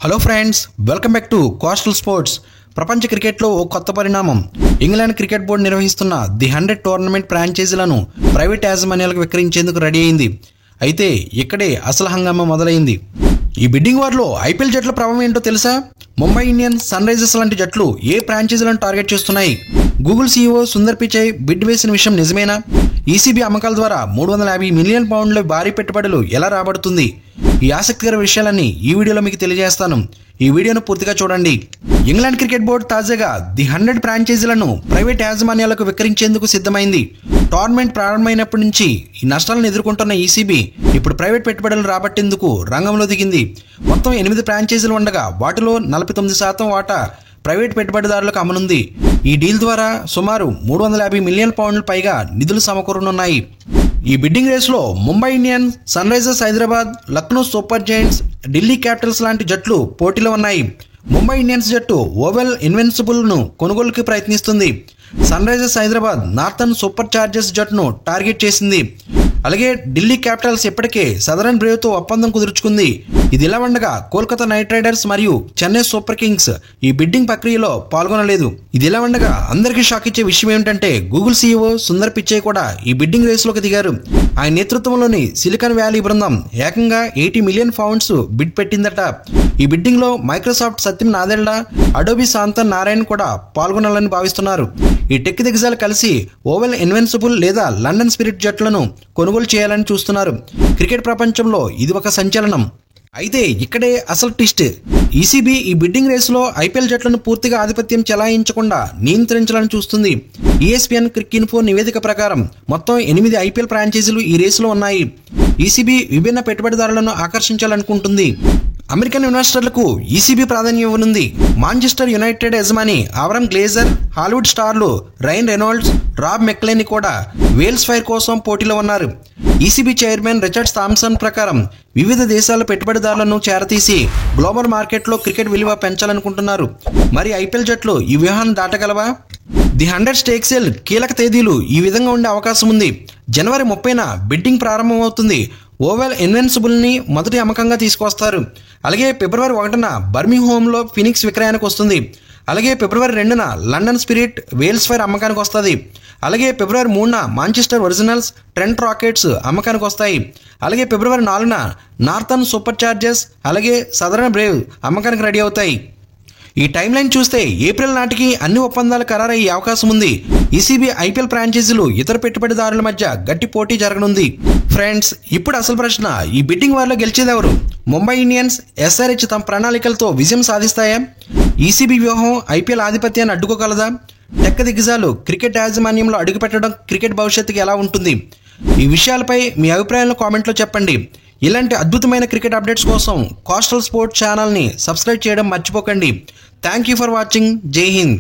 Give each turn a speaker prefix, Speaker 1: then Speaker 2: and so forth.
Speaker 1: Hello friends, welcome back to coastal sports. ప్రపంచ క్రికెట్లో ఓ కొత్త పరిణామం. ఇంగ్లాండ్ క్రికెట్ బోర్డు నిర్వహిస్తున్న ది 100 టోర్నమెంట్ ఫ్రాంచైజీలను ప్రైవేట్ యాజమాన్యాలకు విక్రయించేందుకు రెడీ అయింది. అయితే ఇక్కడే అసలు హంగామా మొదలైంది. ఈ బిడ్డింగ్ వార్లో ఐపీఎల్ జట్ల ప్రభావం ఏంటో తెలుసా? ముంబై ఇండియన్స్, సన్ రైజర్స్ లాంటి జట్లు ఏ ఫ్రాంచైజీలను టార్గెట్ చేస్తున్నాయి? Google CEO Sundar Pichai bid వేసిన విషయం నిజమేనా? ఈసీబీ అమ్మకాల ద్వారా 350 మిలియన్ పౌండ్ల భారీ పెట్టుబడులు ఎలా రాబడుతుంది? ఈ ఆసక్తికర విషయాలన్నీ ఈ వీడియోలో మీకు తెలియజేస్తాను. ఈ వీడియోను పూర్తిగా చూడండి. ఇంగ్లాండ్ క్రికెట్ బోర్డు తాజాగా ది 100 ఫ్రాంచైజీలను ప్రైవేట్ యాజమాన్యాలకు విక్రయించేందుకు సిద్ధమైంది. టోర్నమెంట్ ప్రారంభమైనప్పటి నుంచి ఈ నష్టాలను ఎదుర్కొంటున్న ఈసీబీ ఇప్పుడు ప్రైవేట్ పెట్టుబడులు రాబట్టేందుకు రంగంలో దిగింది. మొత్తం 8 ఫ్రాంచైజీలు ఉండగా వాటిలో 49% వాటా ప్రైవేట్ పెట్టుబడిదారులకు అమ్మనుంది. ఈ డీల్ ద్వారా సుమారు 350 మిలియన్ పౌండ్ల పైగా నిధులు సమకూరనున్నాయి. ఈ బిడ్డింగ్ రేసులో Mumbai Indians, Sunrisers Hyderabad, Lucknow Super Giants, Delhi Capitals లాంటి జట్లు పోటీలో ఉన్నాయి. ముంబై ఇండియన్స్ జట్టు ఓవెల్ ఇన్వెన్సిబుల్ను కొనుగోలుకి ప్రయత్నిస్తుంది. Sunrisers Hyderabad Northern Super Chargers జట్టును టార్గెట్ చేసింది. అలాగే ఢిల్లీ క్యాపిటల్స్ ఇప్పటికే సదరన్ బ్రేవ్తో ఒప్పందం కుదుర్చుకుంది. ఇది ఇలా ఉండగా కోల్కతా నైట్ రైడర్స్ మరియు చెన్నై సూపర్ కింగ్స్ ఈ బిడ్డింగ్ ప్రక్రియలో పాల్గొనలేదు. ఇది ఇలా ఉండగా అందరికీ షాక్ ఇచ్చే విషయం ఏమిటంటే గూగుల్ సీఈఓ సుందర్ పిచాయ్ కూడా ఈ బిడ్డింగ్ రేసులోకి దిగారు. ఆయన నేతృత్వంలోని సిలికాన్ వ్యాలీ బృందం ఏకంగా 80 మిలియన్ పౌండ్స్ బిడ్ పెట్టిందట. ఈ బిడ్డింగ్ లో మైక్రోసాఫ్ట్ సత్యం నాదెళ్ల, అడోబీ శాంతన్ నారాయణ్ కూడా పాల్గొనాలని భావిస్తున్నారు. ఈ టెక్ దిగ్గజాలు కలిసి ఓవెల్ ఇన్వెన్సిబుల్ లేదా లండన్ స్పిరిట్ జట్లను కొనుగోలు చేయాలని చూస్తున్నారు. క్రికెట్ ప్రపంచంలో ఇది ఒక సంచలనం. అయితే ఇక్కడే అసలు ట్విస్ట్. ఈసీబీ ఈ బిడ్డింగ్ రేసులో ఐపీఎల్ జట్లను పూర్తిగా ఆధిపత్యం చెలాయించకుండా నియంత్రించాలని చూస్తుంది. ఈఎస్పీఎన్ క్రిక్ ఇన్ఫో నివేదిక ప్రకారం మొత్తం 8 ఐపీఎల్ ఫ్రాంచైజీలు ఈ రేసులో ఉన్నాయి. ఈసీబీ విభిన్న పెట్టుబడిదారులను ఆకర్షించాలనుకుంటుంది. అమెరికన్ ఇన్వెస్టర్లకు ఈసీబీ ప్రాధాన్యం ఇవ్వనుంది. మాంచెస్టర్ యునైటెడ్ యజమాని ఆవరమ్ గ్లేజర్, హాలీవుడ్ స్టార్లు రైన్ రెనాల్డ్స్, రాబ్ మెక్లెనీ కూడా వేల్స్ ఫైర్ కోసం పోటీలో ఉన్నారు. ఈసీబీ చైర్మన్ రిచర్డ్ థామ్సన్ ప్రకారం వివిధ దేశాల పెట్టుబడిదారులను చేరతీసి గ్లోబల్ మార్కెట్లో క్రికెట్ విలువ పెంచాలనుకుంటున్నారు. మరి ఐపీఎల్ జట్లు ఈ వ్యూహాన్ని దాటగలవా? ది 100 స్టేక్ సేల్ కీలక తేదీలు ఈ విధంగా ఉండే అవకాశం ఉంది. జనవరి 30న బిడ్డింగ్ ప్రారంభమవుతుంది. ఓవెల్ ఇన్వెన్సిబుల్ని మొదటి అమ్మకంగా తీసుకొస్తారు. అలాగే ఫిబ్రవరి 1న బర్మింగ్హామ్లో ఫినిక్స్ విక్రయానికి వస్తుంది. అలాగే ఫిబ్రవరి 2న లండన్ స్పిరిట్ వేల్స్ ఫైర్ అమ్మకానికి వస్తుంది. అలాగే ఫిబ్రవరి 3న మాంచెస్టర్ ఒరిజినల్స్, ట్రెంట్ రాకెట్స్ అమ్మకానికి వస్తాయి. అలాగే ఫిబ్రవరి 4న నార్థన్ సూపర్ చార్జర్స్, అలాగే సదరన్ బ్రేవ్ అమ్మకానికి రెడీ అవుతాయి. ఈ టైం లైన్ చూస్తే ఏప్రిల్ నాటికి అన్ని ఒప్పందాలు ఖరారయ్యే అవకాశం ఉంది. ఈసీబీ ఐపీఎల్ ఫ్రాంచైజీలు ఇతర పెట్టుబడిదారుల మధ్య గట్టి పోటీ జరగనుంది. ఫ్రెండ్స్, ఇప్పుడు అసలు ప్రశ్న, ఈ బిడ్డింగ్ వార్లో గెలిచేది ఎవరు? ముంబై ఇండియన్స్, ఎస్ఆర్హెచ్ తమ ప్రణాళికలతో విజయం సాధిస్తాయా? ఈసీబీ వ్యూహం ఐపీఎల్ ఆధిపత్యాన్ని అడ్డుకోగలదా? టెక్ దిగ్గజాలు క్రికెట్ యాజమాన్యంలో అడుగుపెట్టడం క్రికెట్ భవిష్యత్తుకి ఎలా ఉంటుంది? ఈ విషయాలపై మీ అభిప్రాయాలను కామెంట్లో చెప్పండి. ఇలాంటి అద్భుతమైన క్రికెట్ అప్డేట్స్ కోసం కోస్టల్ స్పోర్ట్స్ ఛానల్ని సబ్స్క్రైబ్ చేయడం మర్చిపోకండి. Thank you for watching. జై హింద్.